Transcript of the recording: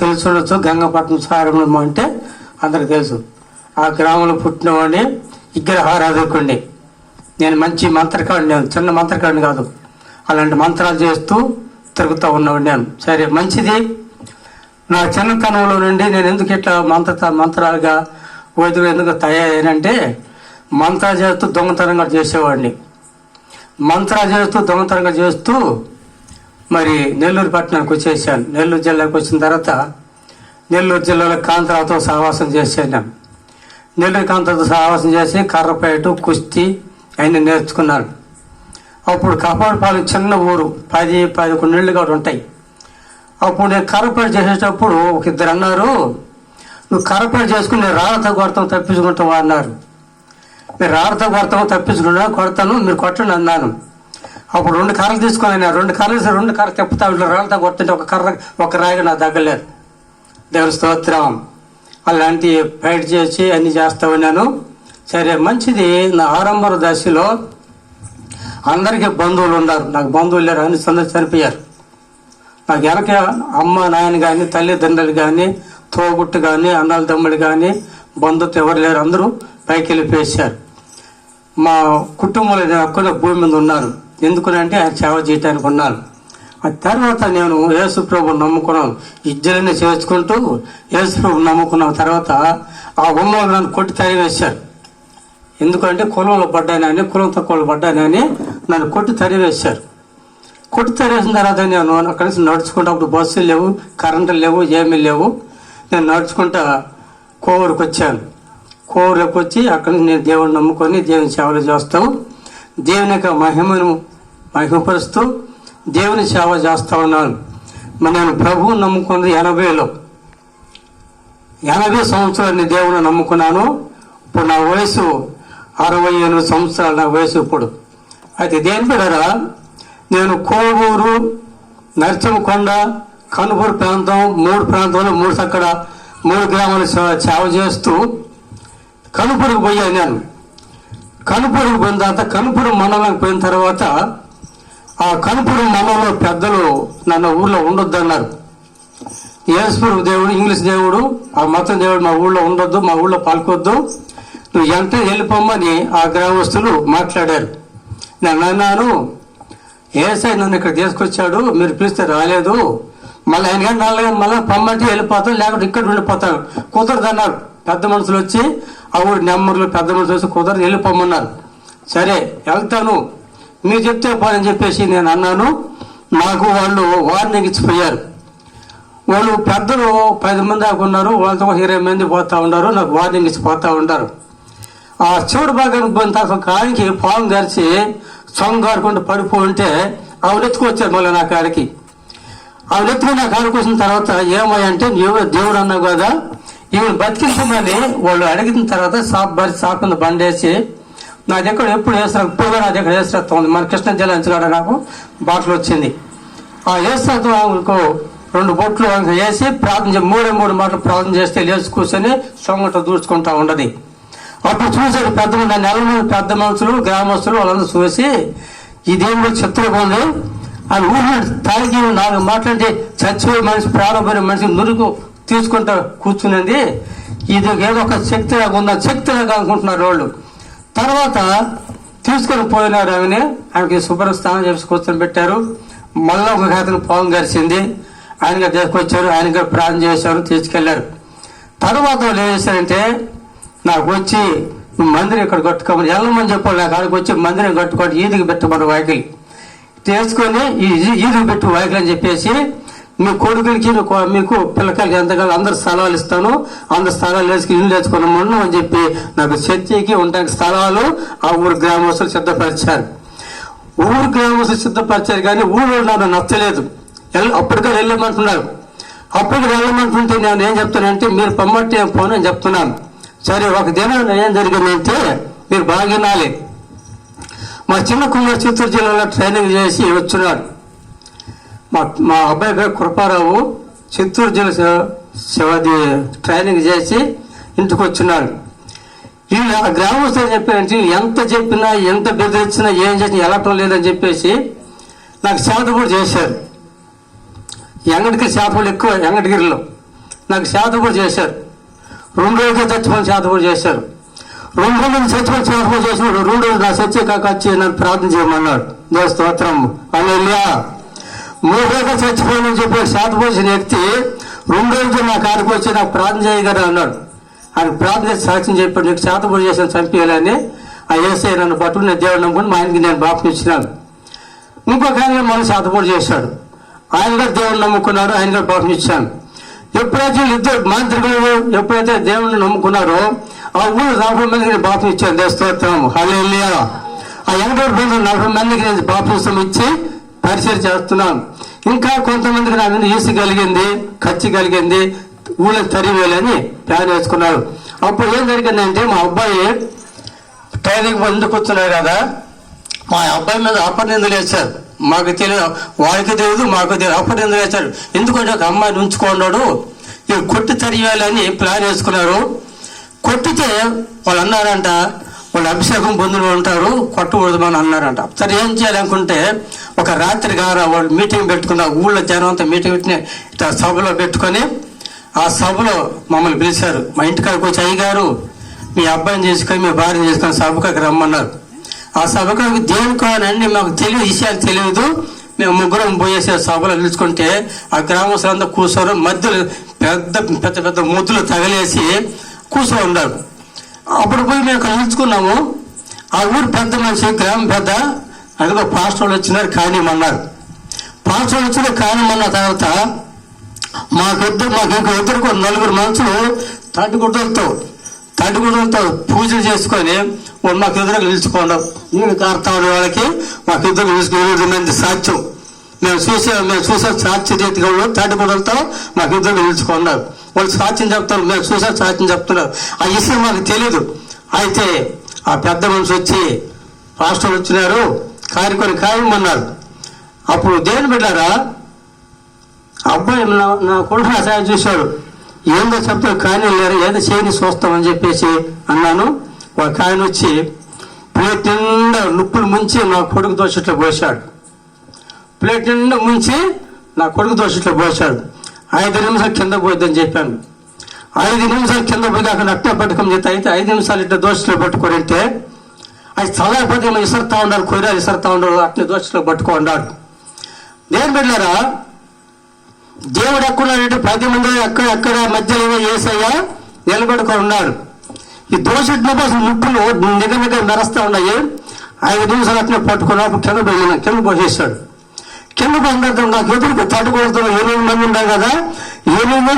తెలుసు గంగపట్నం సారమ్మ అంటే అందరికి తెలుసు. ఆ గ్రామంలో పుట్టినవాడిని, విగ్రహారాధకుడిని. నేను మంచి మంత్రకాడిని, నేను చిన్న మంత్రకాడిని కాదు, అలాంటి మంత్రాలు చేస్తూ తిరుగుతూ ఉన్నవాడిని నేను. సరే మంచిది. నా చిన్నతనంలో నుండి నేను ఎందుకు ఇట్లా మంత్రాలుగా వైద్యులు ఎందుకు తయారైనంటే, మంత్రాలు చేస్తూ దొంగతనంగా చేసేవాడిని. మంత్రాలు చేస్తూ దొంగతనంగా చేస్తూ మరి నెల్లూరు పట్టణానికి వచ్చేసాను. నెల్లూరు జిల్లాకు వచ్చిన తర్వాత నెల్లూరు జిల్లాలో కాంతాలతో సహవాసం చేశాను. నెల్లూరు కాంతాలతో సహవాసం చేసి కర్రపేట, కుస్తీ అన్నీ నేర్చుకున్నాను. అప్పుడు కాపాడుపాలెం చిన్న ఊరు, 10-11 ఇళ్ళు కూడా ఉంటాయి. అప్పుడు నేను కర్రపేట చేసేటప్పుడు ఒక ఇద్దరు అన్నారు, నువ్వు కర్రపేట చేసుకుని నేను రాళ్ళతో కొడతాం తప్పించుకుంటావు అన్నారు. మీరు రాళ్ళతో కొడతాను మీరు కొట్టండి అన్నాను. అప్పుడు 2 కర్రలు తీసుకొని 2 కర్రలు తెప్పుతా ఇట్లా రాళ్ళతో కొడుతుంటే ఒక రాయిగా నా దగ్గరలేదు. దేవుని స్తోత్రం. అలాంటి ఫైట్ చేసి అన్ని చేస్తా ఉన్నాను. సరే మంచిది. నా ఆరంభ దశలో అందరికీ బంధువులు ఉన్నారు, నాకు బంధువులు లేరు, అన్ని అందరూ చనిపోయారు. నాకు వెనక అమ్మ నాయన కానీ, తల్లిదండ్రులు కానీ, తోగుట్టు కానీ, అన్నల తమ్ముడు కానీ, బంధుత్వం ఎవరు లేరు, అందరూ పైకి వెళ్ళిపోయేశారు. మా కుటుంబంలో నేను ఒక్కడే భూమి మీద ఉన్నాను. ఎందుకునంటే ఆయన సేవ చేయటానికి ఉన్నాను. ఆ తర్వాత నేను యేసుప్రభుని నమ్ముకున్నాను. విద్యలన్నీ చేసుకుంటూ యేసుప్రభుని నమ్ముకున్న తర్వాత ఆ ఉన్నోళ్ళు నన్ను కొట్టి తరివేశారు. ఎందుకంటే కులంలో పడ్డానని, కులం తక్కువ పడ్డానని నన్ను కొట్టి తరివేశారు. కొట్టి తరివేసిన తర్వాత నేను అక్కడి నుంచి నడుచుకుంటా, అప్పుడు బస్సులు లేవు, కరెంటులు లేవు, ఏమీ లేవు. నేను నడుచుకుంటా కోవూరుకు వచ్చాను. కోవూరులోకి వచ్చి అక్కడి నుంచి నేను దేవుడిని నమ్ముకొని దేవుని సేవలు చేస్తాము. దేవుని యొక్క మహిమను మహిమపరుస్తూ దేవుని సేవ చేస్తూ ఉన్నాను. నేను ప్రభువుని నమ్ముకున్నది 80 సంవత్సరాలు నేను దేవుని నమ్ముకున్నాను. ఇప్పుడు నా వయసు 68 సంవత్సరాలు నా వయసు ఇప్పుడు. అయితే దేని బిడ్డరా, నేను కోవూరు, నరసింహకొండ, కనుపూరు ప్రాంతం, 3 ప్రాంతంలో 3 గ్రామాలు సేవ చేస్తూ కనుపూరుకు పోయాను. నేను కనుపూరుకు పోయిన తర్వాత కనుపూరు మండలానికి పోయిన తర్వాత ఆ కనుపూరు మండలంలో పెద్దలు నన్ను ఊళ్ళో ఉండొద్దన్నారు. యేసుప్రభు దేవుడు, ఇంగ్లీష్ దేవుడు, ఆ మతం దేవుడు మా ఊళ్ళో ఉండొద్దు, మా ఊళ్ళో పాల్కొద్దు, నువ్వు వెంటనే వెళ్ళిపోమ్మని ఆ గ్రామస్తులు మాట్లాడారు. నేను అన్నాను, ఏసై నన్ను ఇక్కడ తీసుకొచ్చాడు, మీరు పిలిస్తే రాలేదు, మళ్ళీ ఆయన కానీ రాలేదు, మళ్ళీ పొమ్మంటే వెళ్ళిపోతాను, లేకపోతే ఇక్కడ ఉండిపోతాను. కుదరదు అన్నారు. పెద్ద మనుషులు వచ్చి ఆ ఊరి నెమ్మర్లు పెద్ద మనుషులు వచ్చి కుదరదు, వెళ్ళిపోమన్నారు. సరే వెళ్తాను, మీరు చెప్తే పోదని చెప్పేసి నేను అన్నాను. నాకు వాళ్ళు వార్నింగ్ ఇచ్చిపోయారు. వాళ్ళు పెద్దలు 10 మంది దాకా ఉన్నారు, వాళ్ళతో 20 మంది పోతా ఉన్నారు, నాకు వార్నింగ్ ఇచ్చి పోతా ఉంటారు. ఆ చివరి భాగానికి పోయిన తర్వాత కాడికి పాము గరిచి సొంగారుకుంటూ పడిపోయింటే ఆవిడ ఎత్తుకొచ్చారు. మళ్ళీ నా కాడికి ఆవిడ ఎత్తుకుని నా కాడికి వచ్చిన తర్వాత ఏమయ్యంటే, నువ్వు దేవుడు అన్నావు కదా, ఈవిడ బతికించమని వాళ్ళు అడిగిన తర్వాత షాప్ కింద బండేసి నా దగ్గర ఎప్పుడు వేస్తారు, ఇప్పుడు నా దగ్గర వేసేస్తా ఉంది. మన కృష్ణా జిల్లా నుంచి కూడా నాకు బాటలు వచ్చింది. ఆ వేస్తాతో ఆమెకు 2 బొట్లు వేసి ప్రార్థన 3 మాటలు ప్రార్థన చేస్తే లేచి కూర్చొని సొంగట దూచుకుంటా ఉండదు. అప్పుడు చూశారు పెద్దమంది, 4 మంది పెద్ద మనుషులు, గ్రామస్తులు, వాళ్ళందరూ చూసి ఈ దేవుడు చిత్రంగా ఉంది అని ఊరిని తాగి 4 మాట్లాడి చచ్చిపోయే మనిషి, ప్రారంభమైన మనిషి నురుగు తీసుకుంటా కూర్చున్నది. ఇది ఏదో ఒక శక్తిలాగా ఉందని శక్తిలాగా అనుకుంటున్నారు వాళ్ళు. తర్వాత తీసుకొని పోయినారు ఆమెకి శుభ్ర స్నానం చేసి కూర్చొని పెట్టారు. మళ్ళీ ఒక అతను పాము గరిచింది, ఆయనగా తీసుకొచ్చారు, ఆయనగా ప్రార్థన చేశారు, తీసుకెళ్లారు. తర్వాత వాళ్ళు ఏం చేశారంటే, నాకు వచ్చి మందిరం ఇక్కడ కట్టుకోమని వెళ్ళమని చెప్పాలి. నాకు ఆడికి వచ్చి మందిరం కట్టుకోండి, ఈదికి పెట్టమని వాకిలి తీసుకొని ఈదికి పెట్టు వాకిలి అని చెప్పేసి, మీ కొడుకులకి మీకు పిల్లకాయలకి ఎంతకాలం అందరు స్థలాలు ఇస్తాను, అందరు స్థలాలు వేసుకుని ఇల్లు తెచ్చుకున్నామన్నా అని చెప్పి నాకు చర్చికి ఉండడానికి స్థలాలు ఆ ఊరు గ్రామస్తులు సిద్ధపరిచారు. ఊరు గ్రామస్తులు సిద్ధపరిచారు కానీ ఊళ్ళో నాకు నచ్చలేదు. అప్పటికే వెళ్ళమంటున్నారు. అప్పటికి వెళ్ళమంటుంటే నేను ఏం చెప్తానంటే, మీరు పొమ్మట్టి పోను అని చెప్తున్నాను. సరే ఒక దినం ఏం జరిగిందంటే, మీరు బాగా వినాలి. మా చిన్న కుమార్ చిత్తూరు జిల్లాలో ట్రైనింగ్ చేసి వచ్చినాడు. మా అబ్బాయి పేరు కృపారావు, చిత్తూరు జిల్లా ట్రైనింగ్ చేసి ఇంటికి వచ్చినాడు. వీళ్ళు ఆ గ్రామస్తులు చెప్పారంటే, ఎంత చెప్పినా ఎంత బెదిరించినా ఏం చేసినా వెళ్ళటం లేదని చెప్పేసి నాకు చేత కూడా చేశారు. ఎంగడికి చేపలు ఎక్కువ, ఎంగటగిరిలో నాకు శాత కూడా చేశారు. 2 రోజులు చచ్చిపోయిన శాత కూడా చేశారు. 2 రోజులు చచ్చిపోయి శాత కూడా చేసినాడు. 2 రోజులు నా సత్య కాక వచ్చి నన్ను ప్రార్థన చేయమన్నాడు. దేవ స్తోత్రం, హల్లెలూయా. 3 రోజులు చచ్చిపోయినని చెప్పి శాత పోసిన వ్యక్తి 2 రోజులు నా కాడికి వచ్చి నాకు ప్రార్థన చేయగలరా అన్నాడు. ఆయన ప్రార్థన చేసి సాక్ష్యం చెప్పాడు, నీకు శాత కూడా చేసిన చంపేయాలని. ఆ యేసయ్య నన్ను పట్టుకుని దేవుడు నమ్ముకుని మా ఆయనకి నేను బాప్తిసం ఇచ్చినాను. ఇంకొక ఆయన మన శాతపూడి చేశాడు. ఆయన కూడా దేవుడిని నమ్ముకున్నారు, ఆయన కూడా బాప్తిసం ఇచ్చాను. ఎప్పుడైతే ఇద్దరు మాంత్రికులు ఎప్పుడైతే దేవుడిని నమ్ముకున్నారో ఆ ఊరు 40 మందికి నేను బాప్తిసం ఇచ్చాను. దేవ స్తోత్రం, హల్లెలూయా. ఆ 80 మంది 40 మందికి నేను బాప్తిసం ఇచ్చి పరిచయం చేస్తున్నాను. ఇంకా కొంతమందికి నా మీద ఈసు కలిగింది, ఖర్చు కలిగింది, ఊళ్ళో తరివేలని ప్లాన్ వేసుకున్నారు. అప్పుడు ఏం జరిగిందంటే మా అబ్బాయి ట్రైనింగ్ ముందు కూర్చున్నారు కదా, మా అబ్బాయి మీద అపనిందలు వేశారు. మాకు తెలియదు, వాడికి తెలియదు, మాకు తెలియదు. అపనిందలు వేశారు. ఎందుకంటే ఒక అమ్మాయిని ఉంచుకున్నాడు, ఇవి కొట్టి తరివేయాలని ప్లాన్ వేసుకున్నారు. కొట్టితే వాళ్ళు అన్నారంట, వాళ్ళు అభిషేకం పొందులు ఉంటారు, కొట్టకూడదు అని అన్నారంట. సరే ఏం చేయాలనుకుంటే ఒక రాత్రి గారు వాళ్ళు మీటింగ్ పెట్టుకున్న, ఊళ్ళో జనం అంతా మీటింగ్ పెట్టుకుని ఇట్లా సభలో పెట్టుకొని ఆ సభలో మమ్మల్ని పిలిచారు. మా ఇంటికాడికి వచ్చి, అయ్యగారు మీ అబ్బాయిని చేసుకొని మీ భార్యని చేసుకొని సభకు రమ్మన్నారు. ఆ సభకు దేనికో అని మాకు తెలియదు, విషయాలు తెలియదు. మేము ముగ్గురం పోయేసే సభలో నిలుచుకుంటే ఆ గ్రామస్తులంతా కూర్చోరు. మధ్యలో పెద్ద పెద్ద పెద్ద ముద్దులు తగలేసి కూర్చో ఉన్నారు. అప్పుడు పోయి మేము అక్కడ నిలుచుకున్నాము. ఆ ఊరు పెద్ద మనిషి, గ్రామం పెద్ద, అదిగో పాస్టర్లు వచ్చినారు కానిమన్నారు. పాస్టర్లు వచ్చిన కానిమన్న తర్వాత మాకు ఇంకో ఇద్దరికి 4 మనుషులు తడిగుడ్డలతో పూజలు చేసుకొని మాకు ఎదురు నిలుచుకోండి. నేను కార్తాడు వాళ్ళకి మాకు ఎదురు నిలుచుకుని సాక్ష్యం మేము చూసే సాక్ష్య రీతిగా తడిగుడ్డలతో మాకు ఎదురు నిలుచుకున్నారు. వాళ్ళు సాక్ష్యం చెప్తారు, మేము చూసే సాక్ష్యం చెప్తున్నారు. ఆ విషయం మాకు తెలీదు. అయితే ఆ పెద్ద మనిషి వచ్చి పాస్టర్లు వచ్చినారు ఖాయమన్నారు. అప్పుడు దేవుని బిడ్డారా, అబ్బాయి నా కొడుకు అసహాయం చూశాడు. ఏందో చెప్తాడు, కానీ లేరు, ఏదో చేయని చూస్తామని చెప్పేసి అన్నాను. ఒక ఆయన వచ్చి ప్లేట్ నిండా నుప్పులు ముంచి నా కొడుకు దోషట్లో పోసాడు. ప్లేట్ నిండా ముంచి నా కొడుకు దోషట్లో పోసాడు. 5 నిమిషాలు కింద పోయిద్దని చెప్పాను. 5 నిమిషాలు కింద పోయి అక్కడ అట్టే పట్టుకొని చేస్తే అయితే 5 నిమిషాలు ఇట్లా దోషట్లో పట్టుకొని అంటే అది చదవకపోతే ఇసరుతా ఉండాలి, కొయ్యలు ఇసరుతా ఉండాలి, అట్నే దోషట్లో పట్టుకున్నాడు. నేను వెళ్ళారా, దేవుడు ఎక్కడున్నాడంటే 10 మంది ఎక్కడ మధ్యలో యేసయ్య నిలబడుకొని ఉన్నాడు. ఈ దోషుడిని అసలు ముప్పులు నిగ మెరస్తా ఉన్నాయి. 5 నిమిషాలు అట్నే పట్టుకున్నప్పుడు కింద పోసేస్తాడు. కింద పోయిన నాకు ఎదురు తట్టుకోవడంతో 8 మంది ఉన్నాయి కదా, 8 మంది